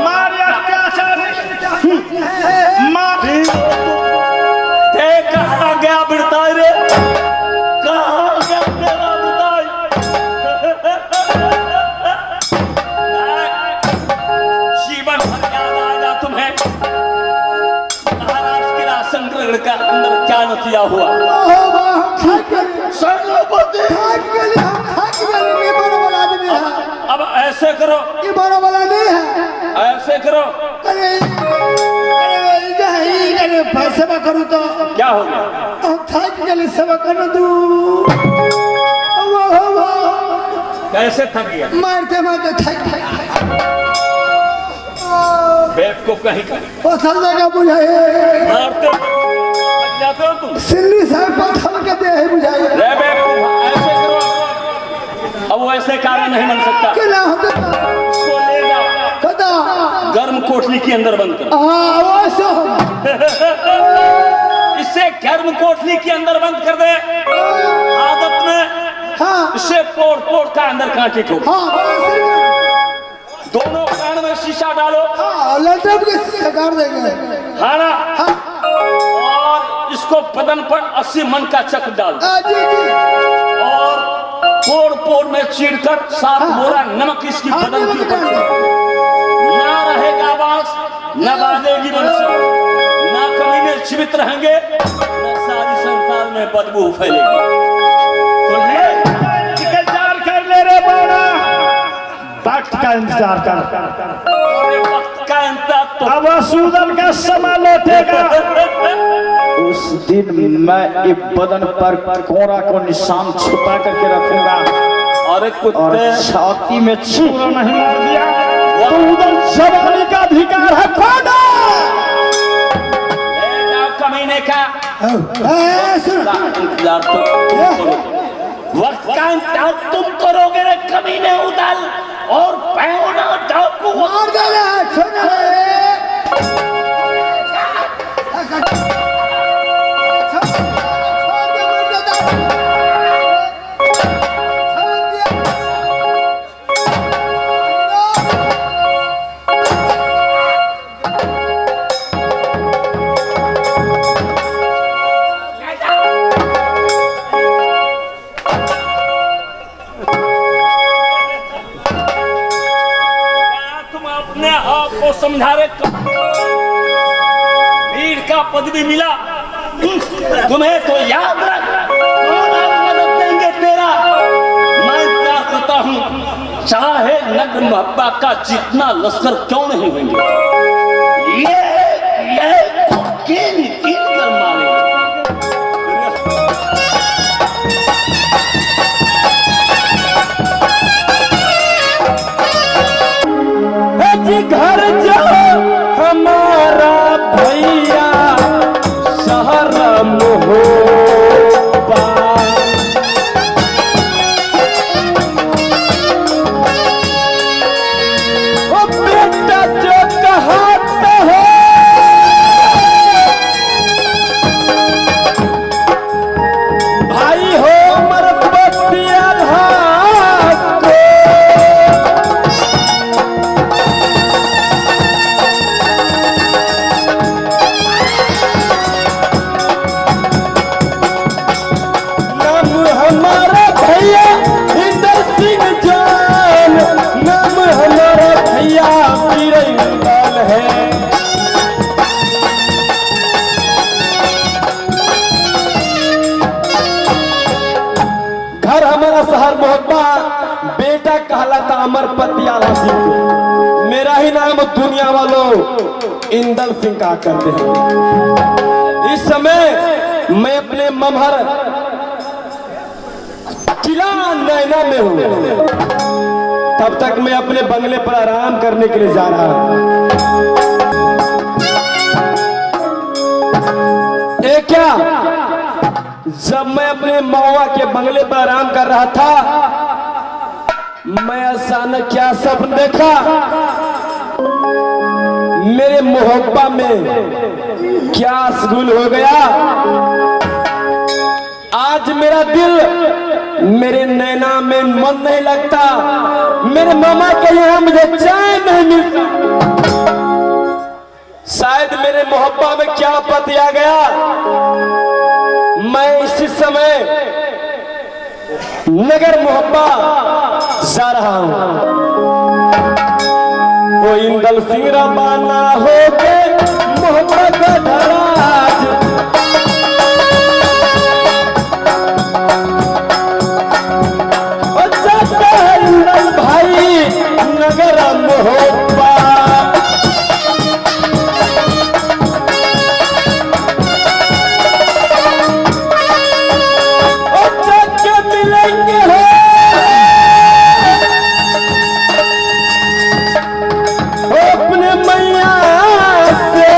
मारे अत्याचार मारे कहाँ गया बिरताई रे, कहाँ गया तेरा बिरताई? जीवन भर याद आएगा तुम्हें महाराज के राशन ग्रहण का अंदर क्या नतीजा हुआ। अब ऐसे करो, ये बड़ा वाला नहीं है, ऐसे करो। अरे सेवा करूँ तो क्या हो गया? थक गए, सेवा कर दू। कैसे थक गया? मारते मारते थक बेब को कहीं का पत्थर जगह बुझाए, मारते जाते हो तुम। सिल्ली साहब पत्थर के दे बुझाए। रे बेब को ऐसे करो, अब वो ऐसे कार्य नहीं बन सकता। क्या होता उसको ले जाओ, कदा गर्म कोठरी के अंदर बंद करो। इसे गर्म कोठरी के अंदर बंद कर दे। आदत में इसे पोड़ पोड़ का अंदर कांटे ठोक। दोनों कान में शीशा डालो, लटक के सगार देंगे। हाँ ना? और इसको बदन पर 80 मन का चक्र डाल दो। और पोड़ पोड़ में चीरकर 7 बोरा नमक इसकी बदन के ऊपर ना रहेगा बांस, न बाजेगी बंसी, ना कमीने जीवित रहेंगे, न सारी संसार में बदबू फैलेगी। तो ले इंतजार कर ले रे बौड़ा, वक्त का इंतजार कर। अरे वक्त का इंतजार तो अब सूदन का समय लौटेगा। उस दिन मैं इस बदन पर कोरा को निशान छुपा करके रखूंगा। अरे और कुत्ते छाती में छुरा नहीं मार दिया तो उधर जवानी का अधिकार है। कौन कमीने का इंतजार तो वक्त का इंतजार तुम करोगे रे कमीने उदल, और पैना डाकू मार देना छोड़ समझा रहे। वीर का पदवी मिला तुम्हें तो याद रख, कौन मदद देंगे तेरा। मैं क्या कहता हूँ, चाहे नग्न महब्बा का जितना लश्कर क्यों नहीं होंगे, ये कीन कीन कर मारेंगे। घर जाओ हमारा भैया शहर मोहब्बा, ओ बेटा जो कहता है भाई हो मरबतिया शहर मोहब्बा, बेटा कहलाता अमर पतियाला सिंह को। मेरा ही नाम दुनिया वालों इंदल सिंह का करते हैं। इस समय मैं अपने ममहर किला नैना में हूँ। तब तक मैं अपने बंगले पर आराम करने के लिए जा रहा हूँ। क्या जब मैं अपने मौआ के बंगले पर आराम कर रहा था, मैं अचानक क्या सपन देखा। मेरे मोहब्बा में क्या शगुल हो गया। आज मेरा दिल मेरे नैना में मन नहीं लगता, मेरे मामा के यहाँ मुझे चैन नहीं मिलता। शायद मेरे मोहब्बत में क्या पति आ गया, मैं इसी समय नगर मोहब्बत जा रहा हूं। वो इंदल सिंह रवाना हो के मोहब्बत का धराज, इंदल भाई नगर मोहब्बत। मिलेंगे हो अपने मैया से,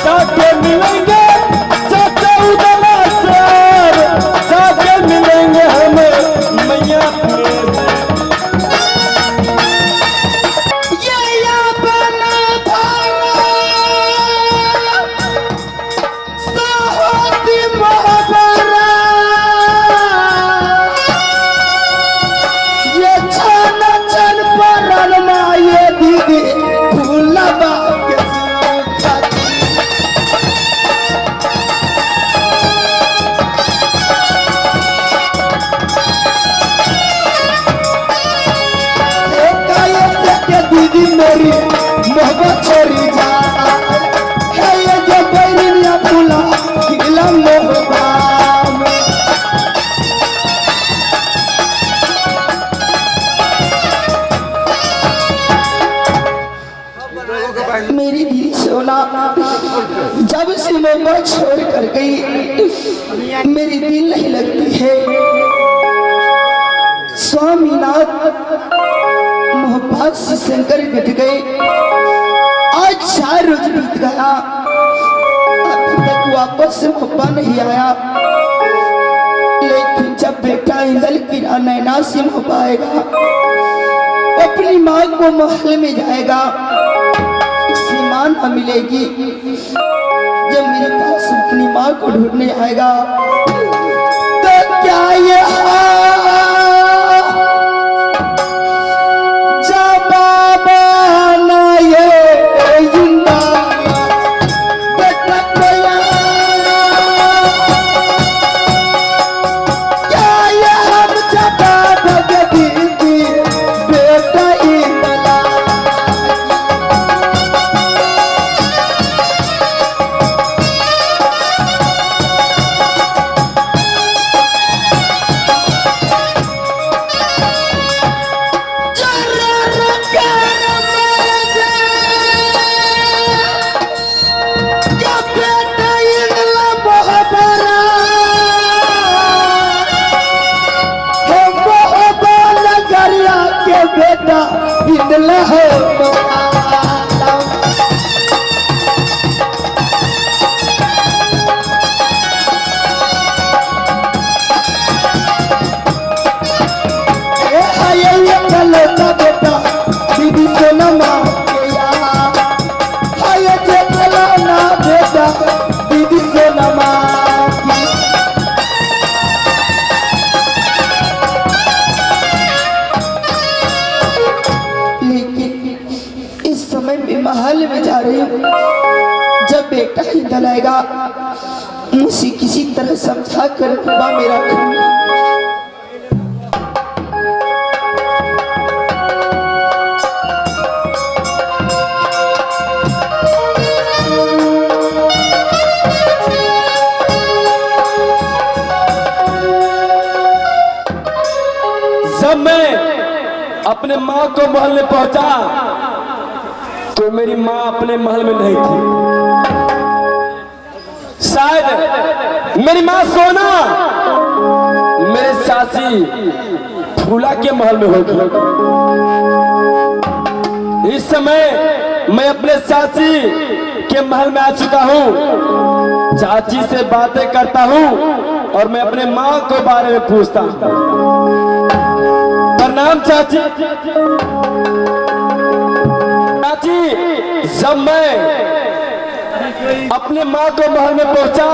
जाके मिलेंगे चाचा उदला से, जाके मिलेंगे हम मैया से। मेरी मोहब्बत छोड़ी जा है ये जो बैरिया फूला खिला मोहब्बत। मेरी दीदी सोना जब से मोहब्बत छोड़ कर गई मेरी दिल नहीं लगती है। स्वामीनाथ मोहब्बत से शंकर बिट गए, आज 4 रोज बीत गया, अभी तक वापस से मोहब्बत नहीं आया। लेकिन जब बेटा इंदल की नैना से मोहब्बत आएगा, अपनी माँ को महल में जाएगा, इससे माँ न मिलेगी। जब मेरे पास अपनी माँ को ढूंढने आएगा तो क्या ये महल में जा रही हूँ। जब बेटा इंदल आएगा मुझे किसी तरह समझा कर बाबा मेरा जब मैं अपने माँ को महल में पहुंचा तो मेरी माँ अपने महल में नहीं थी। शायद मेरी माँ सोना मेरे चाची फूला के महल में होगी। इस समय मैं अपने चाची के महल में आ चुका हूँ, चाची से बातें करता हूँ और मैं अपने माँ के बारे में पूछता हूँ। प्रणाम चाची। जब मैं अपने माँ को महल में पहुंचा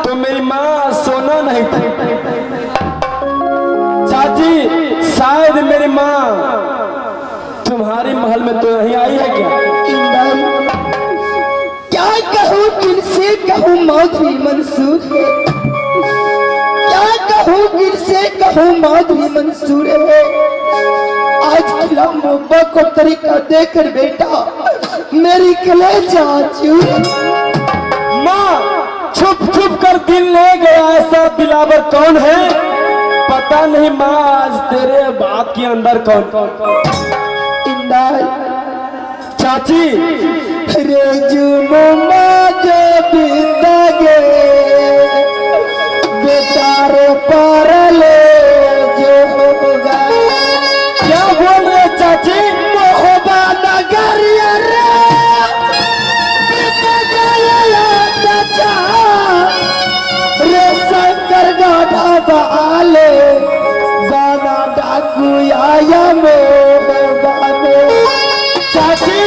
तो मेरी माँ सोना नहीं थी। चाची, शायद मेरी माँ तुम्हारी महल में तो नहीं आई है क्या? क्या कहूँ, किनसे कहूँ, मौत भी मंसूर है। क्या कहूँ, किनसे कहूँ, मौत भी मंसूर है। आज खिला मोहब्बत को तरीका देकर बेटा मेरी कलेजा चूर। माँ, छुप छुप कर दिल ले गया ऐसा दिलावर कौन है? पता नहीं माँ, आज तेरे बात के अंदर कौन कौन। चाची, रे जुनुमा जो बीता गे बेटार पर ले जो होगा। क्या बोल रहे चाची? मोहबा नगरिया रे बीता गया चाचा रे शंकर गाढ़ा बाले गाना डाकू आया मोहबा में। चाची,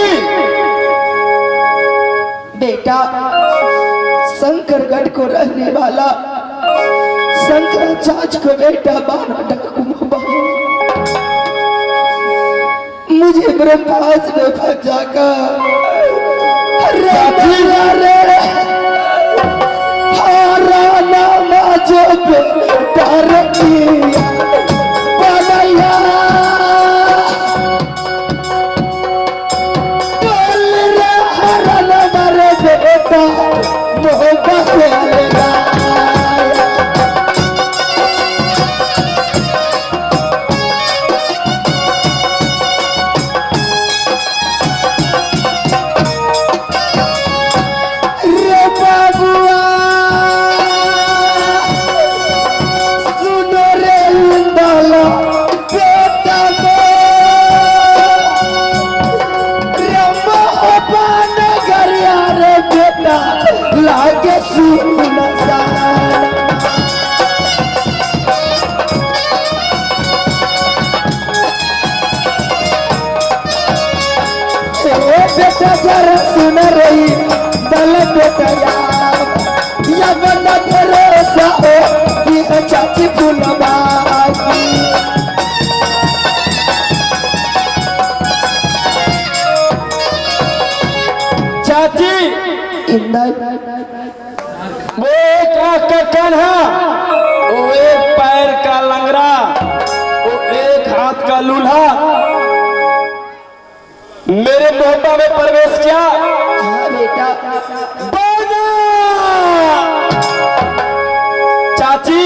बेटा शंकरगढ़ को रहने वाला शंकराचार्य को बेटा बाना डाकू मुझे ब्रह्मास में फंसाकर जो बेटा रखिया बनैया बेटा मोहब्बत लेगा। रे बाबुआ सुनो रे इंदाला बेटा रे मोहब्बत नगरिया रे बेटा लागे सुना सारा। बेटा जरा सुन रही दल बेटा या बंदा तेरे साओ ये चाची फुलबाई। चाची, वो एक आंख का कान्हा, वो एक पैर का लंगड़ा, वो एक हाथ का लूल्हा मेरे मोहब्बत में प्रवेश किया। हाँ बेटा। बाना! चाची,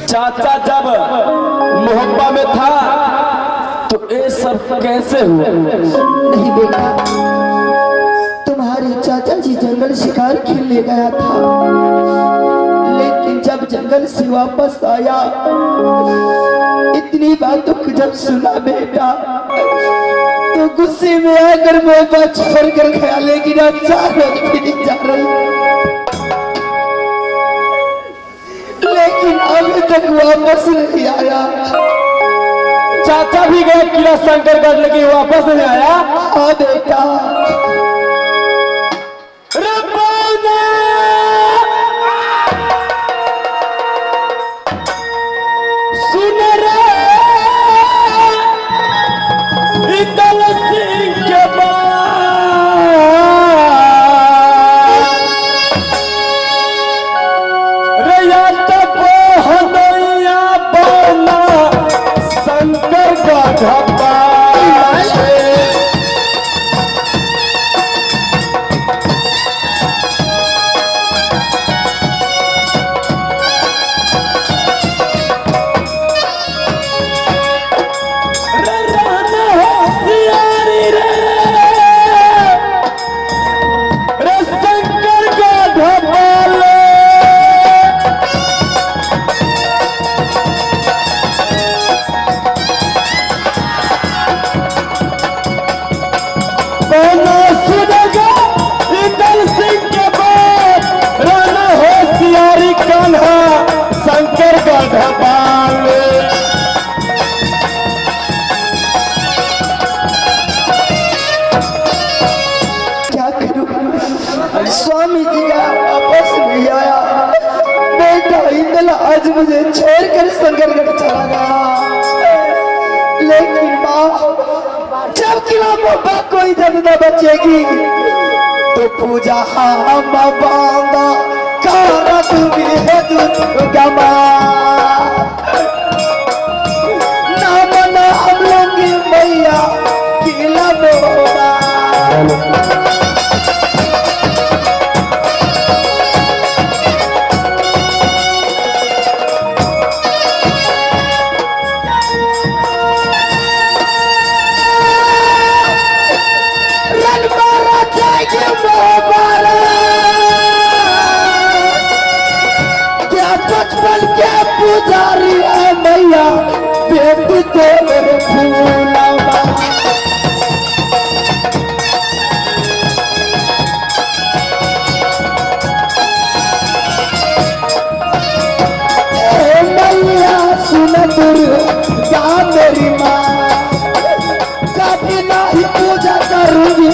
चाचा जब मोहब्बत में था तो ये सब कैसे हुआ? नहीं बेटा, तुम्हारे चाचा जी जंगल शिकार खेलने गया था, लेकिन जब जंगल से वापस आया इतनी बातों को जब सुना बेटा तो गुस्से में आकर मोहब्बत छोड़ कर गया, लेकिन अब 4 रोज भी नहीं जा रही, लेकिन अभी तक वापस नहीं आया। चाचा भी गए किला शंकरगढ़ लेकिन वापस नहीं आया। हाँ बेटा। सुन रे इंदल सिंह के रैया हदैया बना शंकर का ढब्बा शंकर का ढपाल स्वामी जी का वापस नहीं आया। बेटा इंदल आज मुझे छोड़कर शंकरगढ़ चला गया। लेकिन माँ जब किला बाबा को इज्जत न बचेगी तो पूजा हम बांगा कारा तुम्हें है दुर्गा माँ। नाम नाम लूंगी मैया किला बाबा। बचपन के पुजारी है मैया बेटी तेरे फूला मैया सुन दुर्गा मेरी माँ कभी नहीं पूजा करूंगी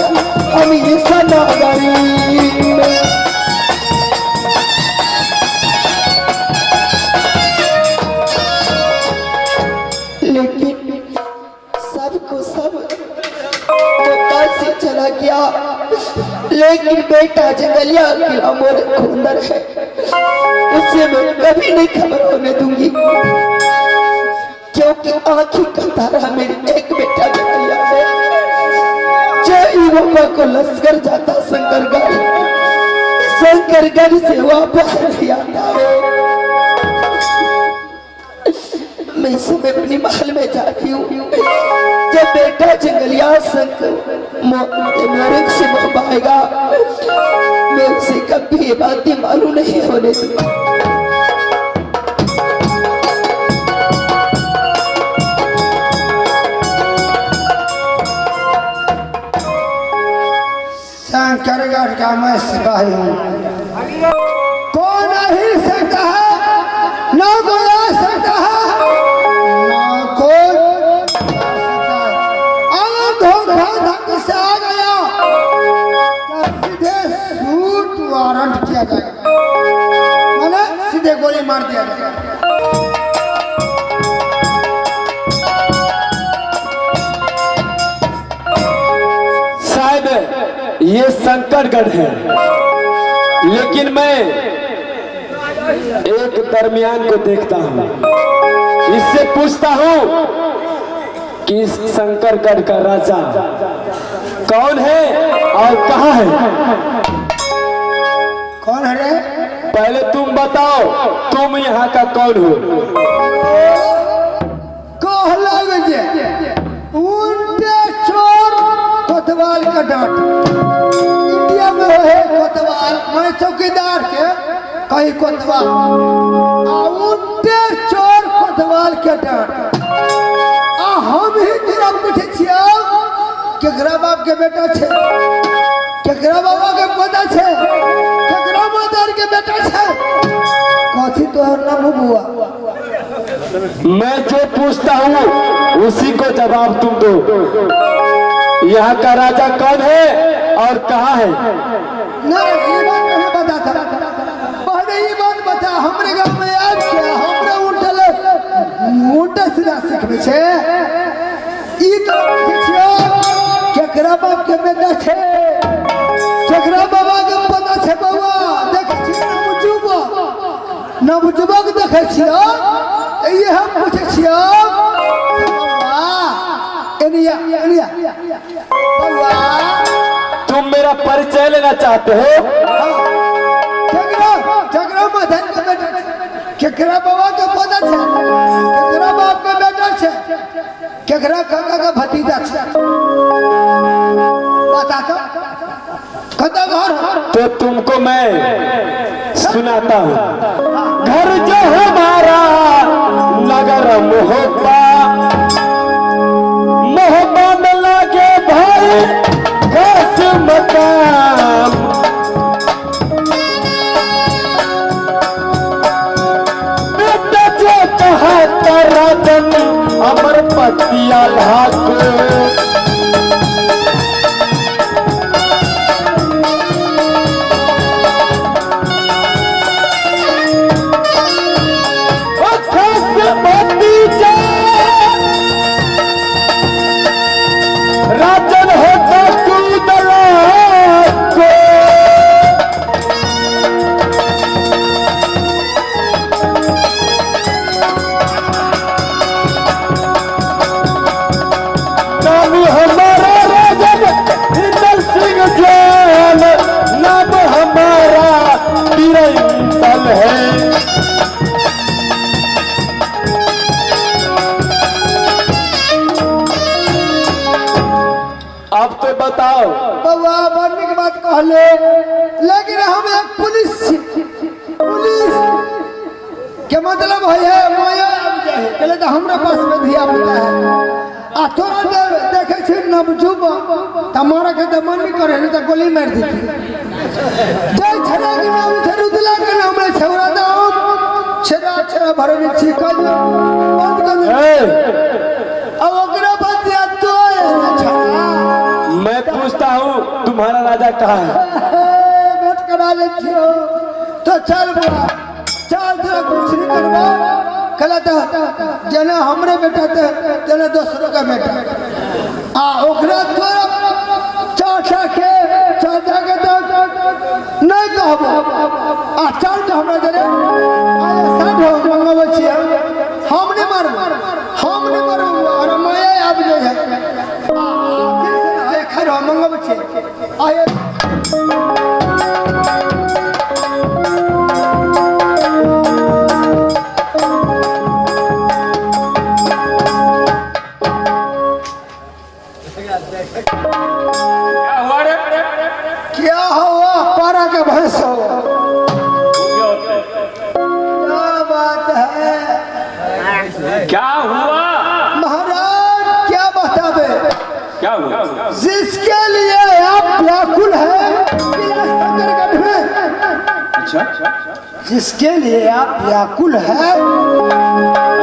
हम इस नगरी में। लेकिन सबको सब मौका से चला गया। लेकिन बेटा जंगलिया किला मोरे खुंदर है, उसे मैं कभी नहीं खबर होने दूंगी। क्योंकि आंखी का तारा मेरी एक बेटा जंगलिया है जो युवा को लश्कर जाता शंकरगढ़ से वापस नहीं आता है। मैं इस समय अपनी महल में जा रही हूँ। जब बेटा जंगलिया मोरंग से पाएगा मैं उसे कभी ये बातें मालूम नहीं होने दूंगा। शंकरगढ़ का मैं सिपाही हूँ। कौन नहीं सकता है, ना कोई आ सकता है, ना कोई अगर धोखा धक से आ गया तो सीधे शूट वारंट किया जाएगा, माने सीधे गोली मार दिया जाएगा। ये शंकरगढ़ है, लेकिन मैं एक दरमियान को देखता हूँ। इससे पूछता हूँ कि इस शंकरगढ़ का राजा कौन है और कहाँ है। कौन है रे? पहले तुम बताओ, तुम यहाँ का कौन हो? कहला उल्टे चोर कोतवाल का डांट। इंडिया में है कोतवाल, मैं चौकीदार के कहीं कोतवाल, उल्टे चोर कोतवाल के डांट। हम ही तेरा पूछे छिया केकरा बाप के बेटा छे, केकरा बाबा के पता छे, केकरा मदर के बेटा छे, कथी तोहर नाम बुआ? मैं जो पूछता हूँ उसी को जवाब तुम दो। यहाँ का राजा कौन है और कहाँ है? नहीं, ये बात नहीं बताता। पहले ये बात बता, हमरे गांव में आज क्या हमरे उल्टा सीधा सीखबे छे। ई तो पूछियो केकरा बाप के बेटा छे, केकरा बाबा के पता छे बउआ? देखे छी ना बुझबा के देखे छियो, ये हम पूछे छियो बउआ तुम मेरा परिचय लेना चाहते हो? केकरा मदन के बेटा, केकरा बाबा के पता छे, केकरा बाप के बेटा छे, केकरा काका का भतीजा छे, बता तो कता घर हो? तो तुमको मैं सुनाता हूँ। घर जो हमारा नगर मोहब्बा, मोहब्बा में लगे भाई घास मकान। बेटा जो कहा राजन अमर पतिया लाख। कहले लेकिन हम एक पुलिस के मतलब है माया कहले तो हमरा पास में धिया पुता है आ तोरा देखे छी नवजुब तमारा के तो मन नहीं करे नहीं तो गोली मार देती जय छड़ा के नाम छरुदला के नाम में छौरा दाम छड़ा भरवी छी कल बंद कर अब ओकरा बात या तो छड़ा मैं पूछता हूँ तुम्हारा राजा कहाँ है? भेंट करा ले छियो तो चल बड़ा चल तेरा कुछ नहीं करवा कला तो जना हमरे बेटा थे जना दूसरों का बेटा आ ओकरा तोरा चाचा के तो नहीं कहबो आ चल तो हमरा जरे सब हो मंगवा छी हमने मारो और माया अब जो है आ खरो मंगवा छी आए क्या हुआ पारा का भैंस हुआ क्या बात है क्या हुआ महाराज क्या बतावे क्या हुआ जिसके लिए आप व्याकुल है शंकरगढ़ में अच्छा जिसके लिए आप व्याकुल है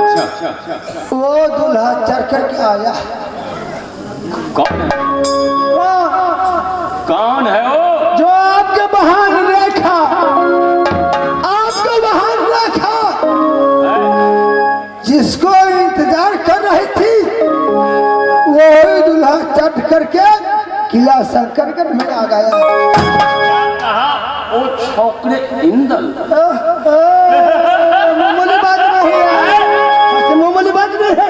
अच्छा वो दूल्हा चढ़ करके आया कौन है वो जो आपके बहान रेखा जिसको इंतजार कर रही थी वो दूल्हा चढ़ करके किला शंकरगढ़ में आ गया। वो छोकरे इंदल मामूली बात नहीं है, मामूली बात नहीं है।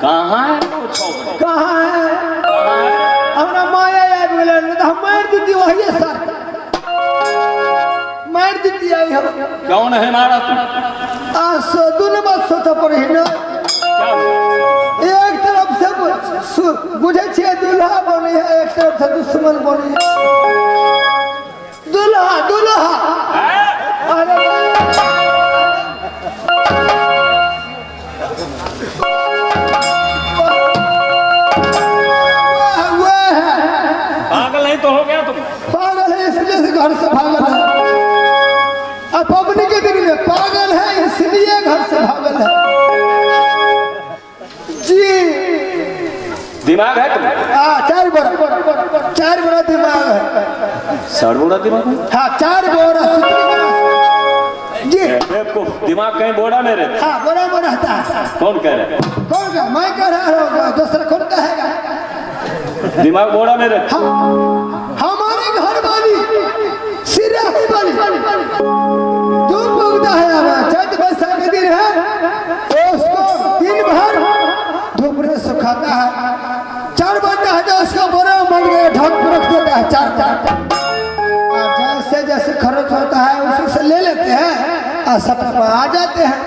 कहाँ है वो छोकरे? कहाँ है? हमरा माया याद मिला नहीं तो हम मार देती वही है सर, मार देती आई हम। कौन है मारा तू? दोनों बात सोचा पड़े है ना। एक तरफ से बुझे छे दूल्हा बने है, एक तरफ से दुश्मन बने है। दूल्हा दूल्हा पागल नहीं तो हो गया तुम? पागल है इसलिए से घर से भागल है। अब पबनी के दिन में पागल है इसलिए घर से भागल है जी। दिमाग है तुम? हाँ चार बोरा दिमाग है। सर बोरा दिमाग है? हाँ 4 बोरा जी। बेवकूफ, दिमाग कहीं बोरा में रहता? हाँ बोरा में रहता है। कौन कह रहा है? कौन का? मैं कह रहा हूँ, दूसरा कौन कहेगा? दिमाग बोरा में रहता? हमारे घर वाली सिराही वाली दूध उगता है हमारा चैत बैसाख के दिन है तो उसको दिन भर धूप में सुखाता है। 4 बजता है तो उसको बोरा में बंद कर ढक के रख देता है। 4 जैसे जैसे खर्च होता है उसी से ले लेते हैं और सपना में आ जाते हैं।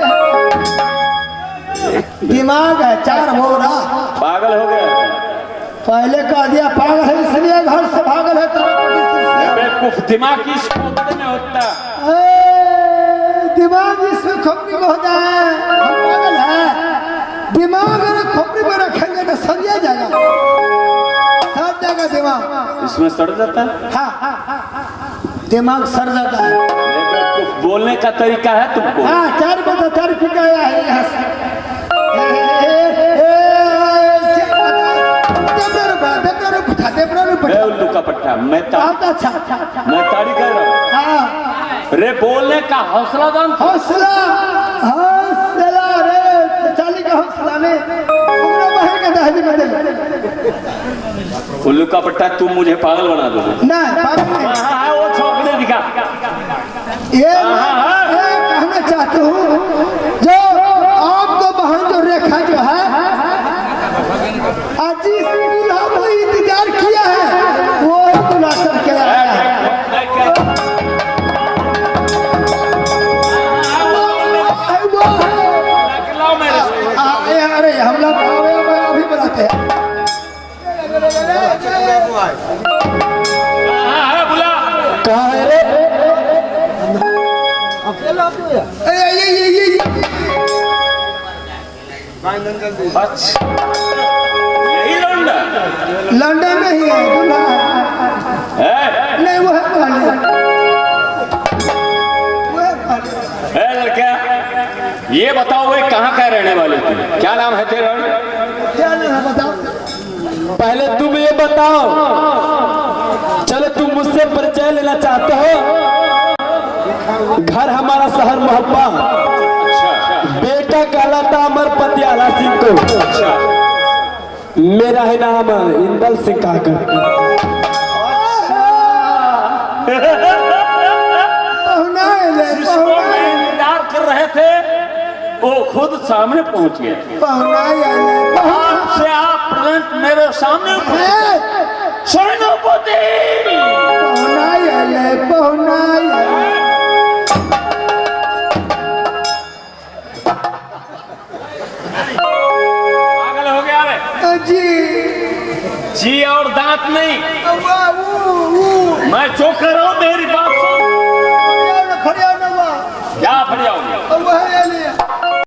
दिमाग है 4 बोरा। पागल हो गया? पहले कह दिया पागल है इसलिए घर से भागल है। बेवकूफ, दिमाग किस खोपड़ी में होता है? दिमाग इसमें खोपड़ी में होता है। हम पागल है, दिमाग अगर खोपड़ी में रखेंगे तो सरिया जाएगा, सड़ जाएगा दिमाग। इसमें सड़ जाता है? हाँ दिमाग सड़ जाता है। बेवकूफ, बोलने का तरीका है तुमको? हाँ 4 बजे 4 फिर आया है यहाँ से। उल्लू का पट्टा, मैं ताड़ी कर रहा हूँ। हाँ रे बोलने का हौसला दान, हौसला हौसला रे चाली का हौसला ने हमरा बहन का दहली में दे। उल्लू का पट्टा, तुम मुझे पागल बना दोगे? नहीं पागल नहीं। हाँ, वो छोकरे दिखा। ये कहना चाहता हूँ जो आपको बहन जो रेखा जो है आज जिस दूल्हा को इंतजार किया है वो दूल्हा करके आया है। अरे हम लोग अभी बुलाते हैं। बुला ये अच्छा यही लौंडा लंदन में ही है दूल्हा है? नहीं वो है पहले वो है पहले ए लड़का, ये बताओ वे कहाँ का रहने वाले थे? क्या नाम है तेरा? क्या नाम है बताओ पहले तुम ये बताओ, चलो तुम मुझसे परिचय लेना चाहते हो? घर हमारा शहर मोहब्बा, अच्छा बेटा कहलाता अमर पतियाला सिंह को, अच्छा। मेरा है नाम इंदल सिंह काकर। पहुना है जिसको मैं इंतजार कर रहे थे वो खुद सामने पहुंच गया। पहुना आपसे आप तुरंत मेरे सामने सेनापति पहुना पागल हो गया रे? जी और दांत नहीं, मैं जो कर रहा हूं मेरी बात सुन। क्या फरियाओगे?